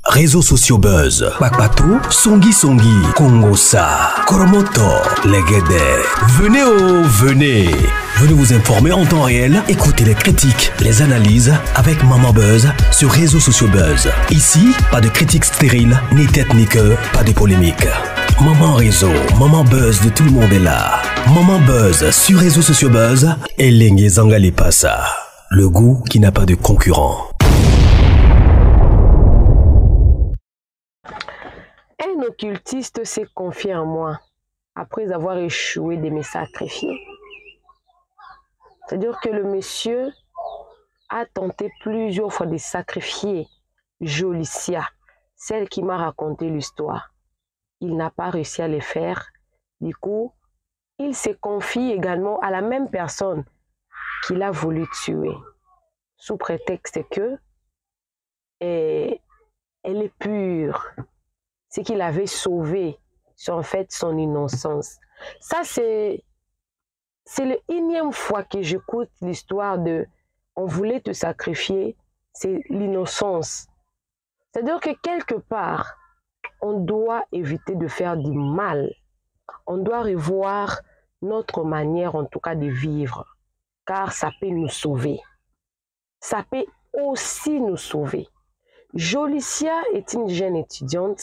Réseaux sociaux buzz, Bakpato, Songi Songi, Kongosa, Koromoto, Legede. Venez. Venez vous informer en temps réel, écoutez les critiques, les analyses avec Maman Buzz sur Réseaux sociaux buzz. Ici, pas de critiques stériles, ni tête ni queue, pas de polémique. Maman Réseau, Maman Buzz de tout le monde est là. Maman Buzz sur Réseaux sociaux buzz et Lengue Zangali Passa. Le goût qui n'a pas de concurrent. Un occultiste s'est confié en moi après avoir échoué de me sacrifier. C'est-à-dire que le monsieur a tenté plusieurs fois de sacrifier Jolicia, celle qui m'a raconté l'histoire. Il n'a pas réussi à le faire. Du coup, il se confie également à la même personne qu'il a voulu tuer, sous prétexte que elle est pure. Ce qu'il avait sauvé, c'est en fait son innocence. Ça, c'est le énième fois que j'écoute l'histoire de « on voulait te sacrifier », c'est l'innocence. C'est-à-dire que quelque part, on doit éviter de faire du mal. On doit revoir notre manière, en tout cas, de vivre, car ça peut nous sauver. Ça peut aussi nous sauver. Jolicia est une jeune étudiante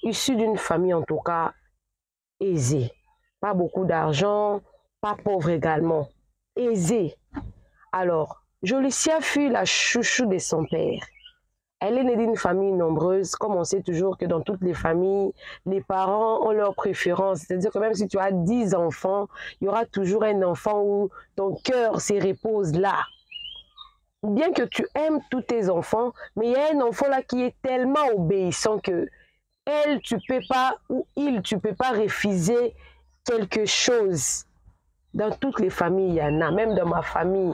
issue d'une famille, en tout cas, aisée. Pas beaucoup d'argent, pas pauvre également. Aisée. Alors, Jolicia fut la chouchou de son père. Elle est née d'une famille nombreuse, comme on sait toujours que dans toutes les familles, les parents ont leurs préférences. C'est-à-dire que même si tu as 10 enfants, il y aura toujours un enfant où ton cœur se repose là. Bien que tu aimes tous tes enfants, mais il y a un enfant là qui est tellement obéissant que elle, tu peux pas, ou il, tu peux pas refuser quelque chose. Dans toutes les familles, il y en a, même dans ma famille.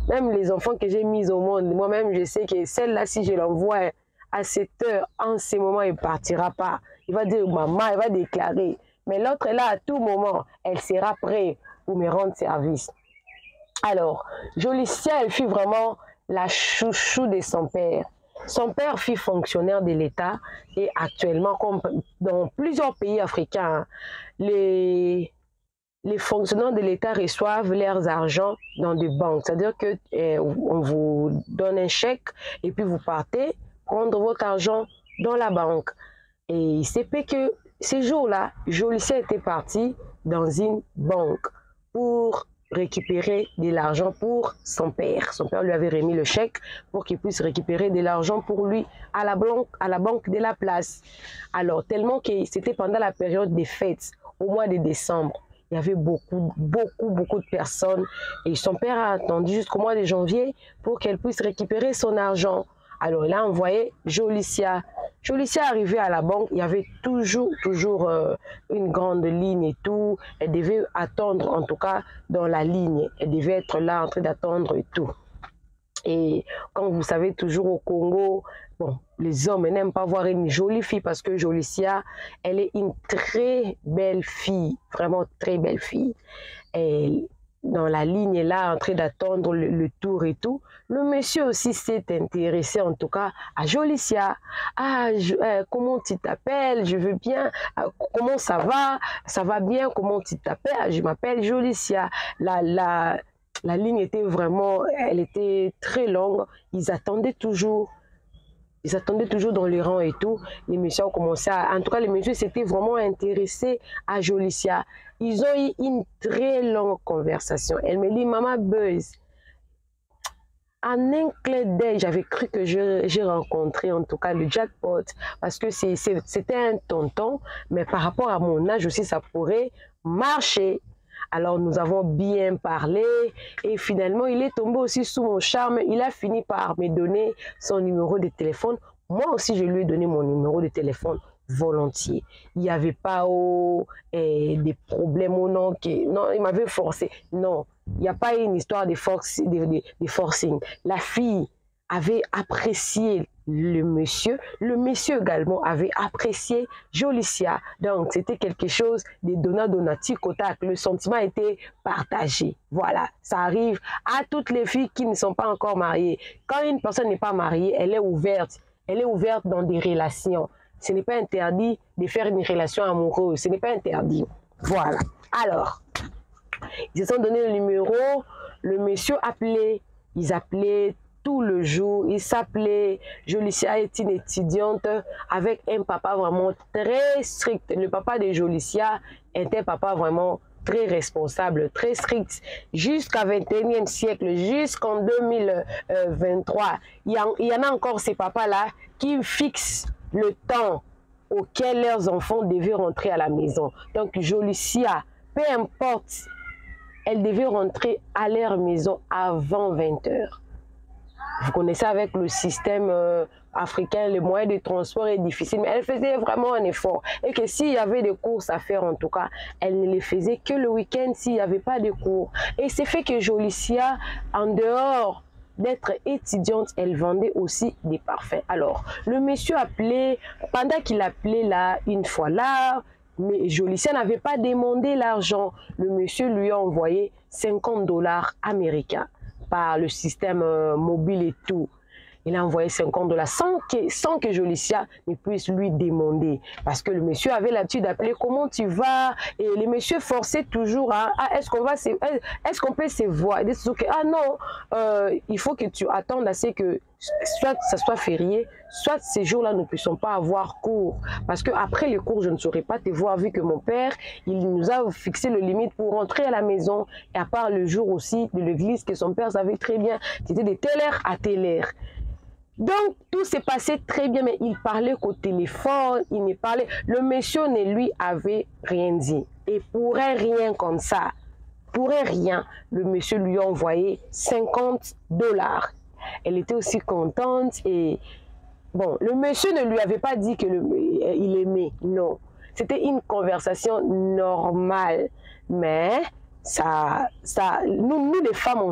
Même les enfants que j'ai mis au monde, moi-même, je sais que celle-là, si je l'envoie à cette heure, en ce moment, il ne partira pas. Il va dire maman, il va déclarer. Mais l'autre est là à tout moment, elle sera prête pour me rendre service. Alors, Jolicia, elle fut vraiment la chouchou de son père. Son père fut fonctionnaire de l'État et actuellement, comme dans plusieurs pays africains, les fonctionnaires de l'État reçoivent leurs argent dans des banques. C'est-à-dire qu'on vous donne un chèque et puis vous partez prendre votre argent dans la banque. Et il s'est fait que ces jours-là, Jolicia était parti dans une banque pour récupérer de l'argent pour son père. Son père lui avait remis le chèque pour qu'il puisse récupérer de l'argent pour lui à la banque de la place. Alors, tellement que c'était pendant la période des fêtes, au mois de décembre, il y avait beaucoup de personnes et son père a attendu jusqu'au mois de janvier pour qu'elle puisse récupérer son argent. Alors, il a envoyé Jolicia. Jolicia arrivée à la banque, il y avait toujours une grande ligne et tout. Elle devait attendre, en tout cas, dans la ligne. Elle devait être là en train d'attendre et tout. Et comme vous savez, toujours au Congo, bon, les hommes n'aiment pas voir une jolie fille parce que Jolicia, elle est une très belle fille, vraiment très belle fille. Et dans la ligne là, en train d'attendre le tour et tout, le monsieur aussi s'est intéressé en tout cas à Jolicia. Ah, comment tu t'appelles? Je veux bien. Comment ça va? Ça va bien? Comment tu t'appelles? Je m'appelle Jolicia. La ligne était vraiment, elle était très longue. Ils attendaient toujours dans les rangs et tout. Les messieurs ont commencé à... En tout cas, les messieurs s'étaient vraiment intéressés à Jolicia. Ils ont eu une très longue conversation. Elle me dit, Maman Buzz, en un clin d'œil, j'avais cru que j'ai rencontré en tout cas le jackpot parce que c'était un tonton, mais par rapport à mon âge aussi, ça pourrait marcher. Alors, nous avons bien parlé et finalement, il est tombé aussi sous mon charme. Il a fini par me donner son numéro de téléphone. Moi aussi, je lui ai donné mon numéro de téléphone volontiers. Il n'y avait pas des problèmes ou non. Non, il m'avait forcé. Non, il n'y a pas une histoire de forcing. La fille avait apprécié le monsieur également avait apprécié Jolicia. Donc, c'était quelque chose de donnant-donati, le sentiment était partagé. Voilà, ça arrive à toutes les filles qui ne sont pas encore mariées. Quand une personne n'est pas mariée, elle est ouverte. elle est ouverte dans des relations. Ce n'est pas interdit de faire une relation amoureuse. Ce n'est pas interdit. Voilà. Alors, ils se sont donné le numéro. Le monsieur appelait. Ils appelaient tout le jour. Il s'appelait. Jolicia est une étudiante avec un papa vraiment très strict. Le papa de Jolicia était un papa vraiment très responsable, très strict. Jusqu'à 21e siècle, jusqu'en 2023, il y en a encore ces papas-là qui fixent le temps auquel leurs enfants devaient rentrer à la maison. Donc, Jolicia, peu importe, elle devait rentrer à leur maison avant 20 heures. Vous connaissez avec le système africain, le moyen de transport est difficile, mais elle faisait vraiment un effort. Et que s'il y avait des courses à faire, en tout cas, elle ne les faisait que le week-end s'il n'y avait pas de cours. Et c'est fait que Jolicia, en dehors d'être étudiante, elle vendait aussi des parfums. Alors, le monsieur appelait, pendant qu'il appelait là, une fois là, mais Jolicia n'avait pas demandé l'argent. Le monsieur lui a envoyé 50 $ américains par le système mobile et tout. Il a envoyé 50 $ sans que Jolicia ne puisse lui demander. Parce que le monsieur avait l'habitude d'appeler comment tu vas. Et le monsieur forçait toujours à est-ce qu'on peut se voir. Il disait ah non, il faut que tu attendes assez que soit ça soit férié, soit ces jours-là nous ne puissions pas avoir cours. Parce qu'après les cours, je ne saurais pas te voir vu que mon père, il nous a fixé le limite pour rentrer à la maison. Et à part le jour aussi de l'église que son père savait très bien, c'était de telle heure à telle heure. Donc, tout s'est passé très bien, mais il parlait qu'au téléphone, il ne parlait. Le monsieur ne lui avait rien dit. Et pour un rien comme ça, pour un rien, le monsieur lui a envoyé 50 $. Elle était aussi contente et bon, le monsieur ne lui avait pas dit qu'il aimait, non. C'était une conversation normale, mais nous les femmes, on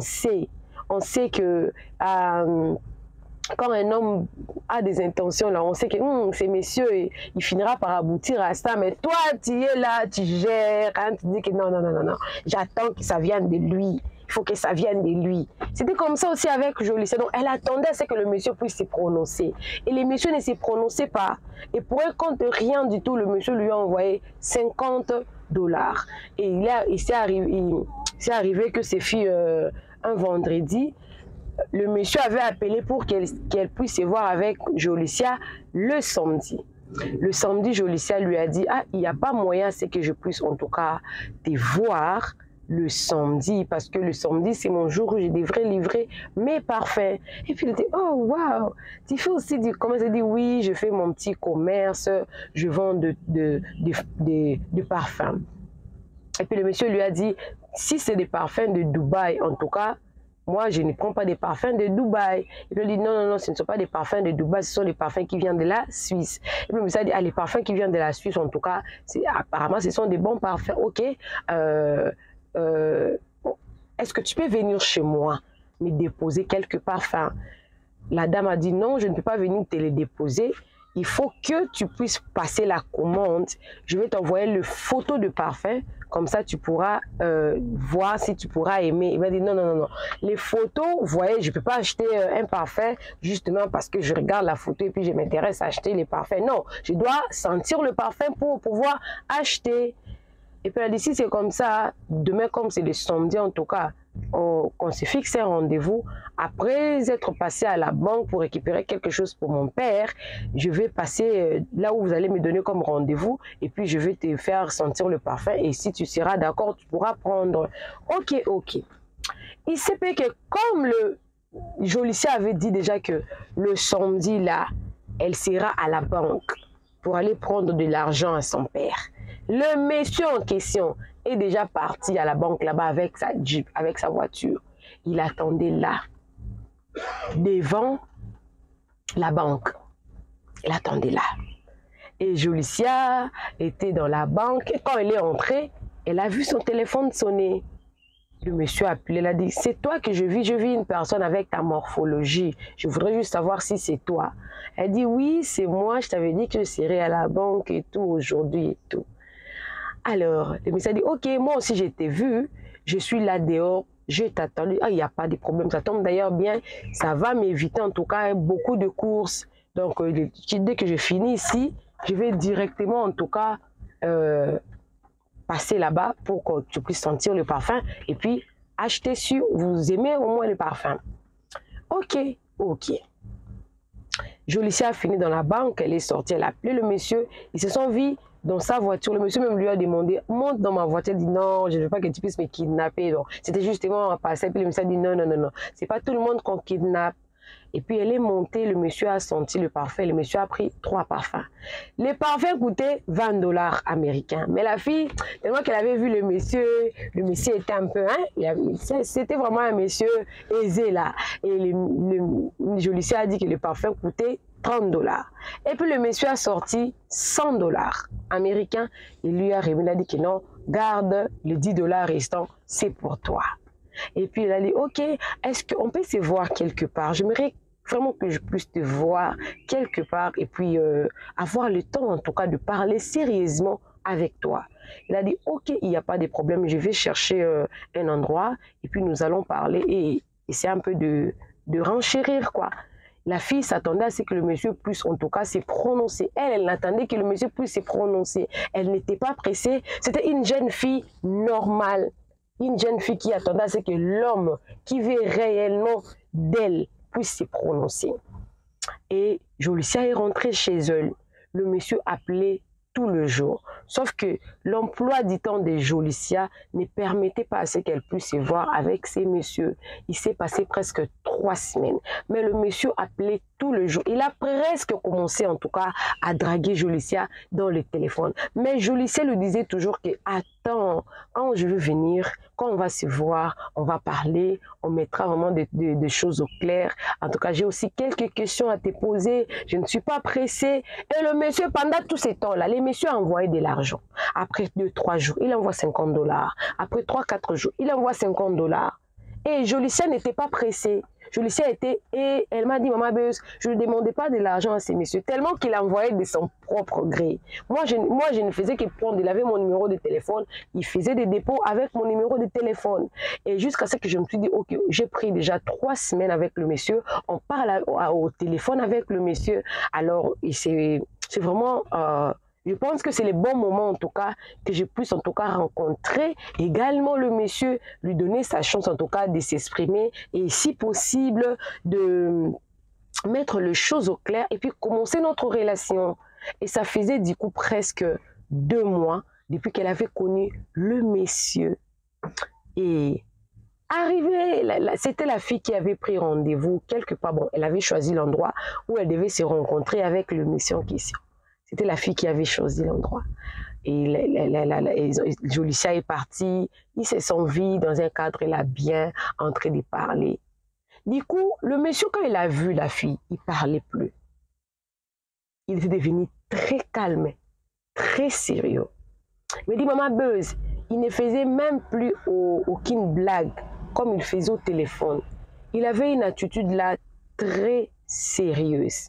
sait que quand un homme a des intentions, là, on sait que ces messieurs, il finira par aboutir à ça. Mais toi, tu es là, tu gères, hein, tu dis que non, j'attends que ça vienne de lui. Il faut que ça vienne de lui. C'était comme ça aussi avec Jolicia. Donc, elle attendait à ce que le monsieur puisse se prononcer. Et les messieurs ne se prononçaient pas. Et pour un compte rien du tout, le monsieur lui a envoyé 50 $. Et il s'est arrivé que c'est fut un vendredi. Le monsieur avait appelé pour qu'elle puisse se voir avec Jolicia le samedi. Le samedi, Jolicia lui a dit, ah, il n'y a pas moyen, c'est que je puisse en tout cas te voir le samedi, parce que le samedi, c'est mon jour où je devrais livrer mes parfums. Et puis il dit, oh, waouh, tu fais aussi du commerce? Il dit, oui, je fais mon petit commerce, je vends de parfums. Et puis le monsieur lui a dit, si c'est des parfums de Dubaï, en tout cas, moi, je ne prends pas des parfums de Dubaï. Et puis il dit, non, ce ne sont pas des parfums de Dubaï, ce sont des parfums qui viennent de la Suisse. Et puis le monsieur a dit, ah, les parfums qui viennent de la Suisse, en tout cas, apparemment, ce sont des bons parfums. Ok, est-ce que tu peux venir chez moi me déposer quelques parfums? La dame a dit, non, je ne peux pas venir te les déposer. Il faut que tu puisses passer la commande. Je vais t'envoyer le photo de parfum. Comme ça, tu pourras voir si tu pourras aimer. Il m'a dit, non. Les photos, vous voyez, je ne peux pas acheter un parfum justement parce que je regarde la photo et puis je m'intéresse à acheter les parfums. Non, je dois sentir le parfum pour pouvoir acheter. Et puis elle a dit, si c'est comme ça, demain, comme c'est le samedi en tout cas, qu'on se fixe un rendez-vous. Après être passé à la banque pour récupérer quelque chose pour mon père, je vais passer là où vous allez me donner comme rendez-vous et puis je vais te faire sentir le parfum et si tu seras d'accord, tu pourras prendre. Ok. Il s'est fait que comme le Jolicia avait dit déjà que le samedi là, elle sera à la banque pour aller prendre de l'argent à son père. Le monsieur en question est déjà parti à la banque là-bas avec sa Jeep, avec sa voiture. Il attendait là, devant la banque. Il attendait là. Et Jolicia était dans la banque. Et quand elle est entrée, elle a vu son téléphone sonner. Le monsieur a appelé, elle a dit, c'est toi que je vis une personne avec ta morphologie. Je voudrais juste savoir si c'est toi. Elle dit, oui, c'est moi, je t'avais dit que je serais à la banque et tout aujourd'hui et tout. Alors, le monsieur a dit, ok, moi aussi je t'ai vu, je suis là dehors, je t'attends. Ah, il n'y a pas de problème, ça tombe d'ailleurs bien, ça va m'éviter en tout cas beaucoup de courses. Donc, dès que je finis ici, je vais directement, en tout cas, passer là-bas pour que tu puisses sentir le parfum et puis acheter si vous aimez au moins le parfum. Ok, ok. Jolicia a fini dans la banque, elle est sortie, elle a appelé le monsieur, ils se sont vus dans sa voiture. Le monsieur même lui a demandé, monte dans ma voiture, il dit non, je ne veux pas que tu puisses me kidnapper. C'était justement un passé, puis le monsieur a dit non, non, non, non, c'est pas tout le monde qu'on kidnappe. Et puis elle est montée, le monsieur a senti le parfum, le monsieur a pris 3 parfums. Les parfums coûtaient 20 $ américains. Mais la fille, tellement qu'elle avait vu le monsieur était un peu, c'était vraiment un monsieur aisé là. Et le Jolicia a dit que le parfum coûtait 30 $. Et puis le monsieur a sorti 100 $ américains. Il lui a remis, il a dit que non, garde les 10 $ restants, c'est pour toi. Et puis il a dit, ok, est-ce qu'on peut se voir quelque part? J'aimerais vraiment que je puisse te voir quelque part et puis avoir le temps en tout cas de parler sérieusement avec toi. Il a dit, ok, il n'y a pas de problème, je vais chercher un endroit et puis nous allons parler et essayer un peu de renchérir quoi. La fille s'attendait à ce que le monsieur puisse en tout cas se prononcer. Elle attendait que le monsieur puisse se prononcer. Elle n'était pas pressée. C'était une jeune fille normale. Une jeune fille qui attendait à ce que l'homme qui veut réellement d'elle puisse se prononcer. Et Jolicia est rentrée chez elle. Le monsieur appelait tout le jour. Sauf que l'emploi du temps de Jolicia ne permettait pas à ce qu'elle puisse se voir avec ces messieurs. Il s'est passé presque 3 semaines. Mais le monsieur appelait tout le jour. Il a presque commencé en tout cas à draguer Jolicia dans le téléphone. Mais Jolicia lui disait toujours que attends, quand je veux venir, quand on va se voir, on va parler, on mettra vraiment des choses au clair. En tout cas, j'ai aussi quelques questions à te poser. Je ne suis pas pressée. Et le monsieur, pendant tout ce temps-là, les messieurs envoyaient de l'argent. Après 2-3 jours, il envoie 50 $. Après 3-4 jours, il envoie 50 $. Et Jolicia n'était pas pressée. Jolicia était, et elle m'a dit, maman Beuse, je ne demandais pas de l'argent à ces messieurs, tellement qu'il envoyait de son propre gré. Moi, je ne faisais que prendre, il avait mon numéro de téléphone, il faisait des dépôts avec mon numéro de téléphone. Et jusqu'à ce que je me suis dit, ok, j'ai pris déjà 3 semaines avec le monsieur, on parle au téléphone avec le monsieur. Alors, c'est vraiment... je pense que c'est le bon moment en tout cas que je puisse en tout cas rencontrer également le monsieur, lui donner sa chance en tout cas de s'exprimer et si possible de mettre les choses au clair et puis commencer notre relation. Et ça faisait du coup presque 2 mois depuis qu'elle avait connu le monsieur. Et arrivée, c'était la fille qui avait pris rendez-vous quelque part. Bon, elle avait choisi l'endroit où elle devait se rencontrer avec le monsieur en question. C'était la fille qui avait choisi l'endroit. Et Jolicia est partie. Ils se sont vus dans un cadre là bien en train de parler. Du coup, le monsieur, quand il a vu la fille, il ne parlait plus. Il était devenu très calme, très sérieux. Il me dit, maman Beuse, il ne faisait même plus aucune blague comme il faisait au téléphone. Il avait une attitude là très sérieuse.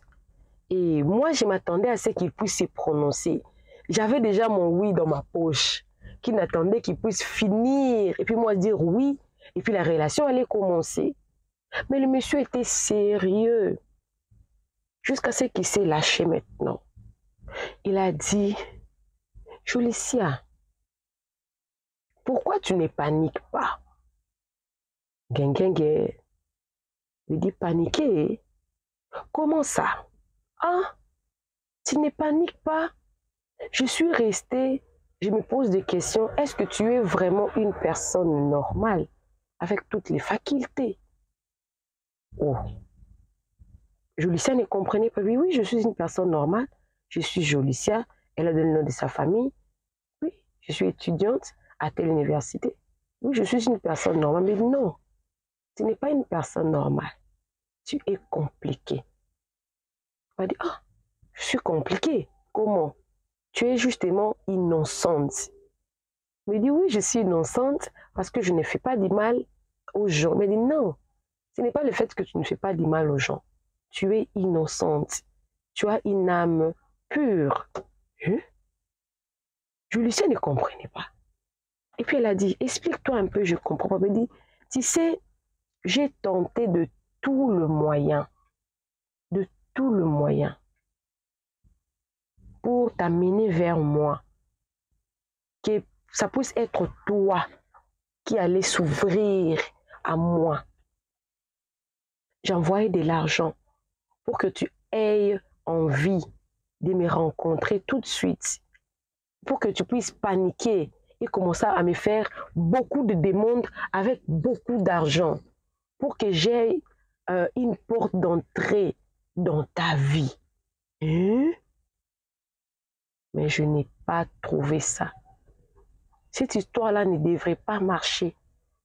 Et moi, je m'attendais à ce qu'il puisse se prononcer. J'avais déjà mon oui dans ma poche, qui n'attendait qu'il puisse finir. Et puis moi, dire oui. Et puis la relation allait commencer. Mais le monsieur était sérieux. Jusqu'à ce qu'il s'est lâché maintenant. Il a dit, Jolicia, pourquoi tu ne paniques pas? Gengenge. Il dit, paniquer? Comment ça? Ah, tu ne paniques pas. Je suis restée, je me pose des questions. Est-ce que tu es vraiment une personne normale avec toutes les facultés? Oh. Jolicia ne comprenait pas. Oui, je suis une personne normale. Je suis Jolicia. Elle a donné le nom de sa famille. Oui, je suis étudiante à telle université. Oui, je suis une personne normale. Mais non, tu n'es pas une personne normale. Tu es compliquée. On va dire, ah, je suis compliquée. Comment? Tu es justement innocente. Il me dit, oui, je suis innocente parce que je ne fais pas du mal aux gens. Il me dit, non, ce n'est pas le fait que tu ne fais pas du mal aux gens. Tu es innocente. Tu as une âme pure. Jolicia ne comprenait pas. Et puis elle a dit, explique-toi un peu, je comprends pas. Elle me dit, tu sais, j'ai tenté de tout le moyen, de tout le moyen pour t'amener vers moi, que ça puisse être toi qui allais s'ouvrir à moi. J'envoyais de l'argent pour que tu aies envie de me rencontrer tout de suite, pour que tu puisses paniquer et commencer à me faire beaucoup de demandes avec beaucoup d'argent, pour que j'aie une porte d'entrée dans ta vie. Mais je n'ai pas trouvé ça. Cette histoire-là ne devrait pas marcher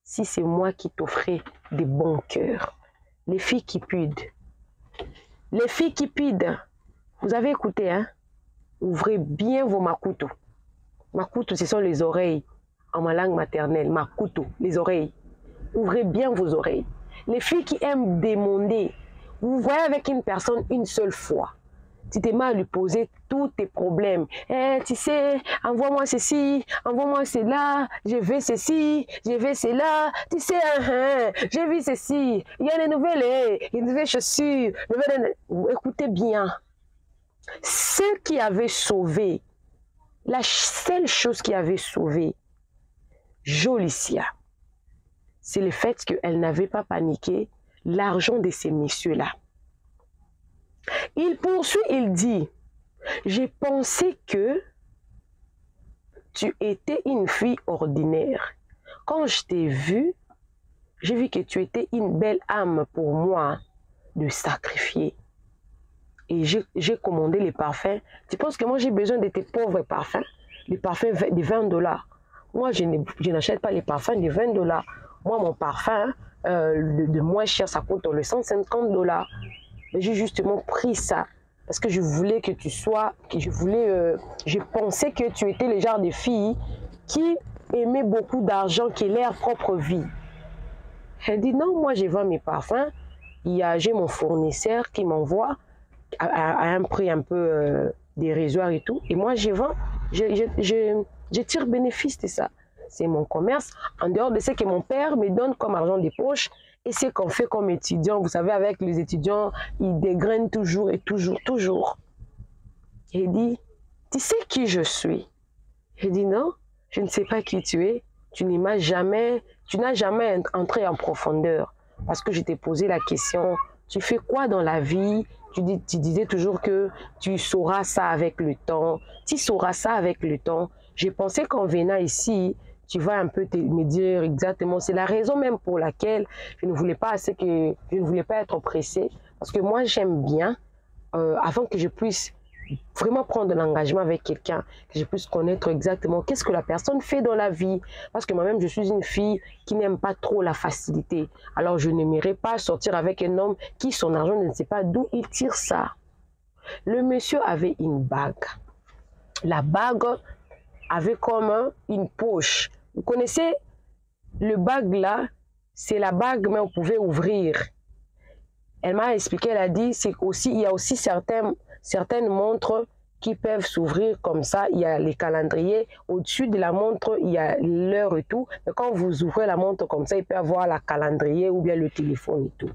si c'est moi qui t'offrais des bons cœurs. Les filles qui pident. Les filles qui pident. Vous avez écouté, hein? Ouvrez bien vos makuto. Makuto, ce sont les oreilles. En ma langue maternelle, makuto, les oreilles. Ouvrez bien vos oreilles. Les filles qui aiment demander. Vous voyez avec une personne une seule fois. Tu t'es mal à lui poser tous tes problèmes. Tu sais, envoie-moi ceci, envoie-moi cela, je veux ceci, je veux cela. Tu sais, j'ai vu ceci, il y a des nouvelles, il y a des nouvelles chaussures. Écoutez bien. Ce qui avait sauvé, la seule chose qui avait sauvé Jolicia, c'est le fait qu'elle n'avait pas paniqué l'argent de ces messieurs-là. Il poursuit, il dit, j'ai pensé que tu étais une fille ordinaire. Quand je t'ai vue, j'ai vu que tu étais une belle âme pour moi de sacrifier. Et j'ai commandé les parfums. Tu penses que moi j'ai besoin de tes pauvres parfums? Les parfums de 20 $. Moi, je n'achète pas les parfums de 20 $. Moi, mon parfum de moins cher, ça coûte le 150 $. Mais j'ai justement pris ça parce que je voulais que tu sois, je pensais que tu étais le genre de fille qui aimait beaucoup d'argent, qui est leur propre vie. Elle dit non, moi je vends mes parfums, j'ai mon fournisseur qui m'envoie à un prix un peu dérisoire et tout, et moi je vends, je tire bénéfice de ça. C'est mon commerce, en dehors de ce que mon père me donne comme argent de poche. Et c'est qu'on fait comme étudiant, vous savez, avec les étudiants, ils dégrainent toujours et toujours, toujours. Il dit, tu sais qui je suis? Je dis non, je ne sais pas qui tu es. Tu n'as jamais entré en profondeur. Parce que je t'ai posé la question, tu fais quoi dans la vie? Tu disais toujours que tu sauras ça avec le temps. Tu sauras ça avec le temps. J'ai pensé qu'en venant ici, tu vas un peu me dire exactement. C'est la raison même pour laquelle je ne voulais pas être pressée. Parce que moi, j'aime bien, avant que je puisse vraiment prendre l'engagement avec quelqu'un, que je puisse connaître exactement qu'est-ce que la personne fait dans la vie. Parce que moi-même, je suis une fille qui n'aime pas trop la facilité. Alors, je n'aimerais pas sortir avec un homme qui, son argent, ne sait pas d'où il tire ça. Le monsieur avait une bague. La bague avait comme une poche. Vous connaissez le bague là, c'est la bague mais on pouvait ouvrir. Elle m'a expliqué, elle a dit, il y a aussi certaines montres qui peuvent s'ouvrir comme ça. Il y a les calendriers. Au-dessus de la montre, il y a l'heure et tout. Mais quand vous ouvrez la montre comme ça, il peut y avoir la calendrier ou bien le téléphone et tout.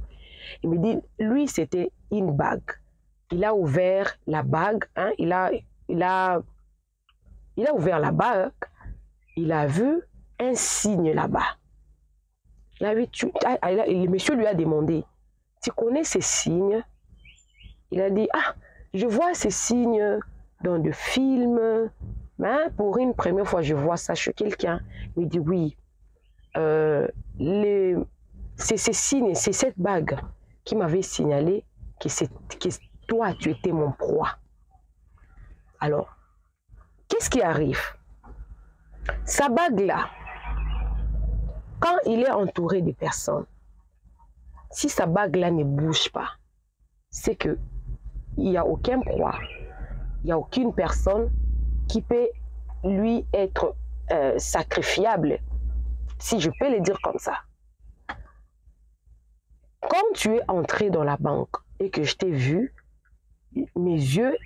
Il me dit, lui, c'était une bague. Il a ouvert la bague, hein, il a ouvert la bague, il a vu un signe là-bas. Le monsieur lui a demandé, tu connais ces signes? Il a dit, ah, je vois ces signes dans des films, mais pour une première fois, je vois ça chez quelqu'un. Il dit, oui, c'est ces signes, c'est cette bague qui m'avait signalé que toi, tu étais mon proie. Alors, qu'est-ce qui arrive? Sa bague-là, quand il est entouré de personnes, si sa bague-là ne bouge pas, c'est qu'il n'y a aucun proie, il n'y a aucune personne qui peut lui être sacrifiable, si je peux le dire comme ça. Quand tu es entré dans la banque et que je t'ai vu, mes yeux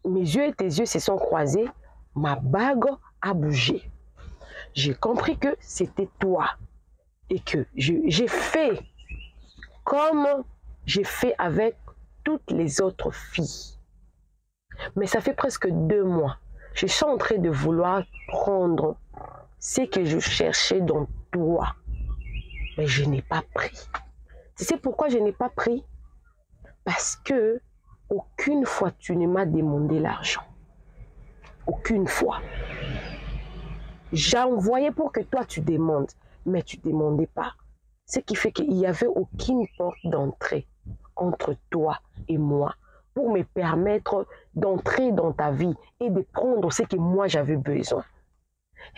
et tes yeux se sont croisés, ma bague a bougé. J'ai compris que c'était toi et que j'ai fait comme j'ai fait avec toutes les autres filles. Mais ça fait presque 2 mois. Je suis en train de vouloir prendre ce que je cherchais dans toi. Mais je n'ai pas pris. Tu sais pourquoi je n'ai pas pris? Parce que aucune fois tu ne m'as demandé l'argent. Aucune fois. J'ai envoyé pour que toi tu demandes, mais tu ne demandais pas. Ce qui fait qu'il n'y avait aucune porte d'entrée entre toi et moi pour me permettre d'entrer dans ta vie et de prendre ce que moi j'avais besoin.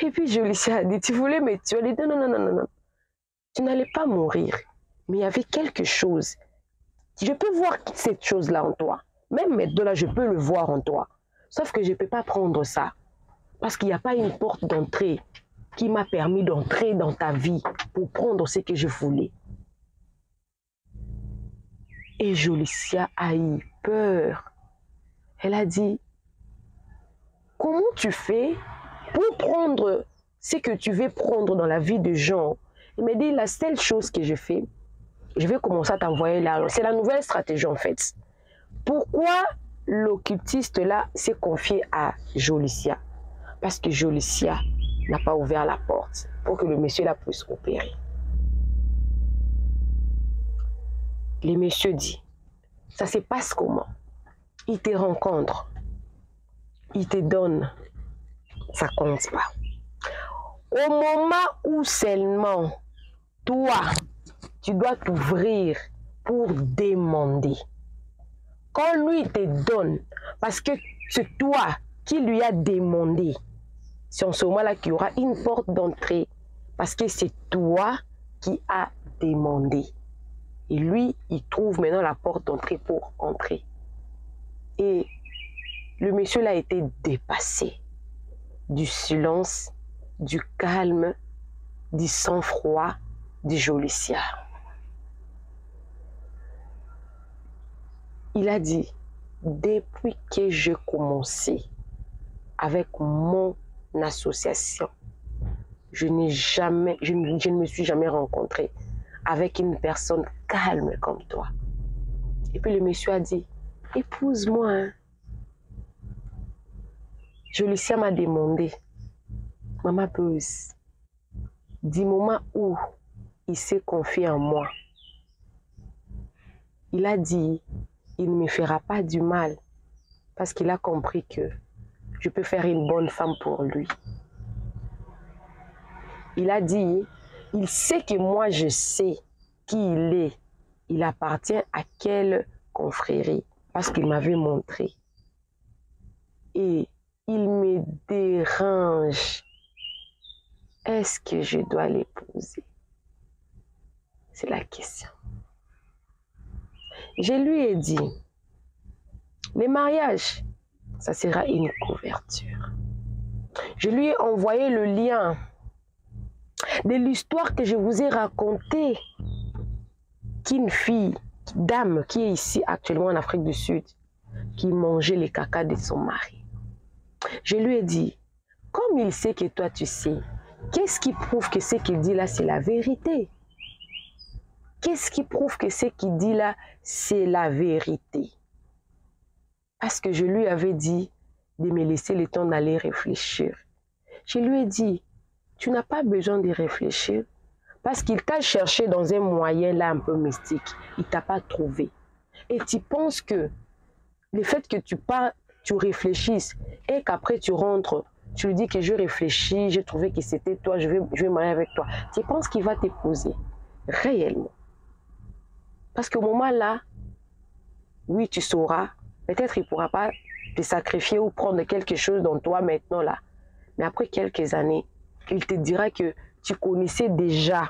Et puis Jolissia a dit, tu voulais me tuer. Elle a dit, non. Tu n'allais pas mourir. Mais il y avait quelque chose. Je peux voir cette chose-là en toi. Même maintenant, là, je peux le voir en toi. Sauf que je ne peux pas prendre ça. Parce qu'il n'y a pas une porte d'entrée qui m'a permis d'entrer dans ta vie pour prendre ce que je voulais. Et Jolissia a eu peur. Elle a dit, comment tu fais pour prendre ce que tu veux prendre dans la vie de gens? Il m'a dit, la seule chose que je fais, je vais commencer à t'envoyer là. C'est la nouvelle stratégie en fait. Pourquoi l'occultiste là s'est confié à Jolissia? Parce que Jolissia n'a pas ouvert la porte pour que le monsieur là puisse opérer. Le monsieur dit, ça se passe comment? Il te rencontre, il te donne, ça compte pas. Au moment où seulement toi, tu dois t'ouvrir pour demander. Quand lui te donne, parce que c'est toi qui lui as demandé, c'est en ce moment-là qu'il y aura une porte d'entrée, parce que c'est toi qui as demandé. Et lui, il trouve maintenant la porte d'entrée pour entrer. Et le monsieur là a été dépassé du silence, du calme, du sang-froid de Jolissia. Il a dit, depuis que j'ai commencé avec mon association, je ne me suis jamais rencontré avec une personne calme comme toi. Et puis le monsieur a dit, épouse-moi. Hein. Jolissia m'a demandé, Maman Buzz, du moment où il s'est confié en moi, il a dit, il ne me fera pas du mal parce qu'il a compris que je peux faire une bonne femme pour lui. Il a dit, il sait que moi je sais qui il est. Il appartient à quelle confrérie parce qu'il m'avait montré. Et il me dérange. Est-ce que je dois l'épouser? C'est la question. Je lui ai dit, le mariage, ça sera une couverture. Je lui ai envoyé le lien de l'histoire que je vous ai racontée, qu'une fille, dame qui est ici actuellement en Afrique du Sud, qui mangeait les caca de son mari. Je lui ai dit, comme il sait que toi tu sais, qu'est-ce qui prouve que ce qu'il dit là c'est la vérité? Qu'est-ce qui prouve que ce qu'il dit là, c'est la vérité? Parce que je lui avais dit de me laisser le temps d'aller réfléchir. Je lui ai dit, tu n'as pas besoin de réfléchir parce qu'il t'a cherché dans un moyen là un peu mystique. Il ne t'a pas trouvé. Et tu penses que le fait que tu réfléchisses et qu'après tu rentres, tu lui dis que je réfléchis, j'ai trouvé que c'était toi, je vais marier avec toi. Tu penses qu'il va t'épouser réellement? Parce qu'au moment là, oui, tu sauras, peut-être il ne pourra pas te sacrifier ou prendre quelque chose dans toi maintenant là. Mais après quelques années, il te dira que tu connaissais déjà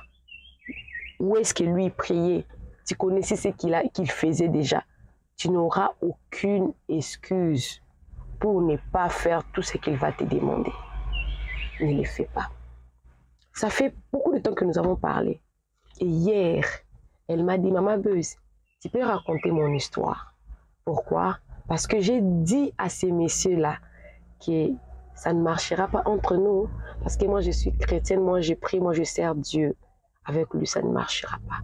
où est-ce que lui priait. Tu connaissais ce qu'il faisait déjà. Tu n'auras aucune excuse pour ne pas faire tout ce qu'il va te demander. Ne le fais pas. Ça fait beaucoup de temps que nous avons parlé. Et hier, elle m'a dit, Maman Buzz, tu peux raconter mon histoire. Pourquoi? Parce que j'ai dit à ces messieurs-là que ça ne marchera pas entre nous. Parce que moi, je suis chrétienne, moi, je prie, moi, je sers Dieu. Avec lui, ça ne marchera pas.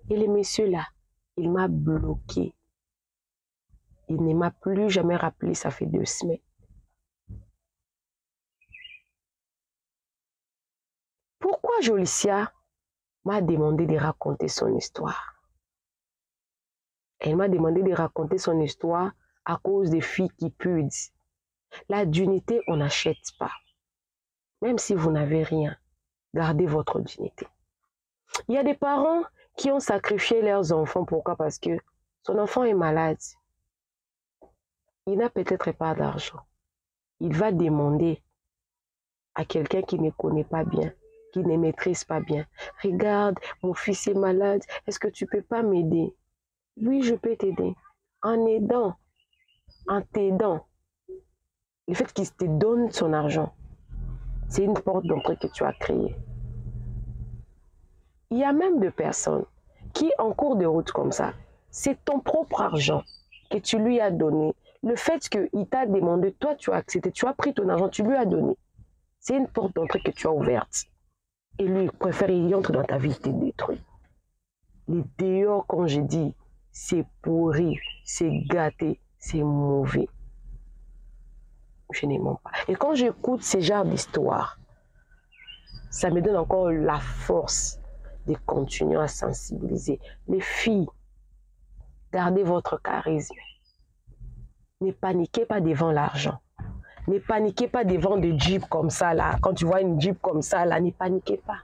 Et les messieurs-là, il m'a bloqué. Il ne m'a plus jamais rappelé, ça fait 2 semaines. Pourquoi Jolicia m'a demandé de raconter son histoire? Elle m'a demandé de raconter son histoire à cause des filles qui pudent. La dignité, on n'achète pas. Même si vous n'avez rien, gardez votre dignité. Il y a des parents qui ont sacrifié leurs enfants. Pourquoi? Parce que son enfant est malade. Il n'a peut-être pas d'argent. Il va demander à quelqu'un qui ne connaît pas bien, qui ne maîtrise pas bien. Regarde, mon fils est malade. Est-ce que tu ne peux pas m'aider? Oui, je peux t'aider. En aidant, en t'aidant. Le fait qu'il te donne son argent, c'est une porte d'entrée que tu as créée. Il y a même des personnes qui, en cours de route comme ça, c'est ton propre argent que tu lui as donné. Le fait qu'il t'a demandé, toi tu as accepté, tu as pris ton argent, tu lui as donné. C'est une porte d'entrée que tu as ouverte. Et lui, il préfère y entrer dans ta vie, il te détruit. Les dehors, quand je dis, c'est pourri, c'est gâté, c'est mauvais. Je n'aime pas. Et quand j'écoute ce genre d'histoire, ça me donne encore la force de continuer à sensibiliser. Les filles, gardez votre charisme. Ne paniquez pas devant l'argent. Ne paniquez pas devant des jeeps comme ça, là. Quand tu vois une jeep comme ça, là, ne paniquez pas.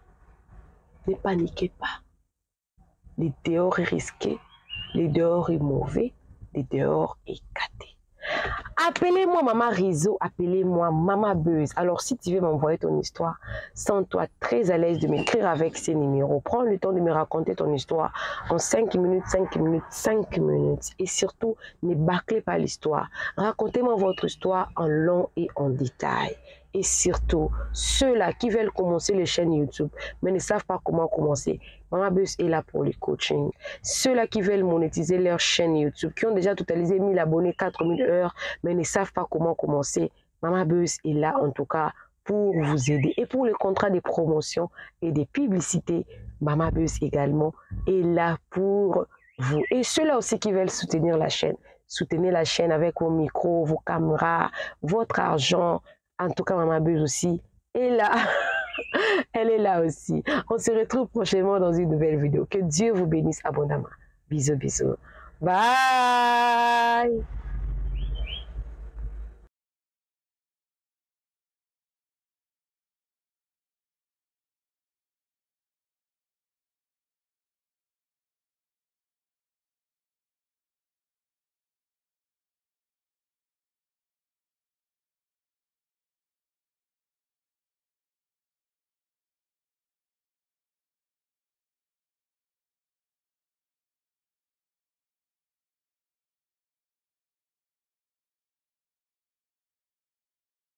Ne paniquez pas. Les dehors est risqué, les dehors est mauvais, les dehors est gâté. Appelez-moi Maman Rizzo, appelez-moi Maman Buzz. Alors si tu veux m'envoyer ton histoire, sens-toi très à l'aise de m'écrire avec ces numéros. Prends le temps de me raconter ton histoire en 5 minutes, 5 minutes, 5 minutes. Et surtout, ne bâclez pas l'histoire. Racontez-moi votre histoire en long et en détail. Et surtout, ceux-là qui veulent commencer les chaînes YouTube, mais ne savent pas comment commencer, Maman Buzz est là pour les coachings. Ceux-là qui veulent monétiser leur chaîne YouTube, qui ont déjà totalisé 1000 abonnés, 4000 heures, mais ne savent pas comment commencer, Maman Buzz est là en tout cas pour vous aider. Et pour les contrats de promotion et des publicités, Maman Buzz également est là pour vous. Et ceux-là aussi qui veulent soutenir la chaîne, soutenez la chaîne avec vos micros, vos caméras, votre argent. En tout cas, Maman Buzz aussi est là. Elle est là aussi. On se retrouve prochainement dans une nouvelle vidéo. Que Dieu vous bénisse abondamment. Bisous, bisous. Bye.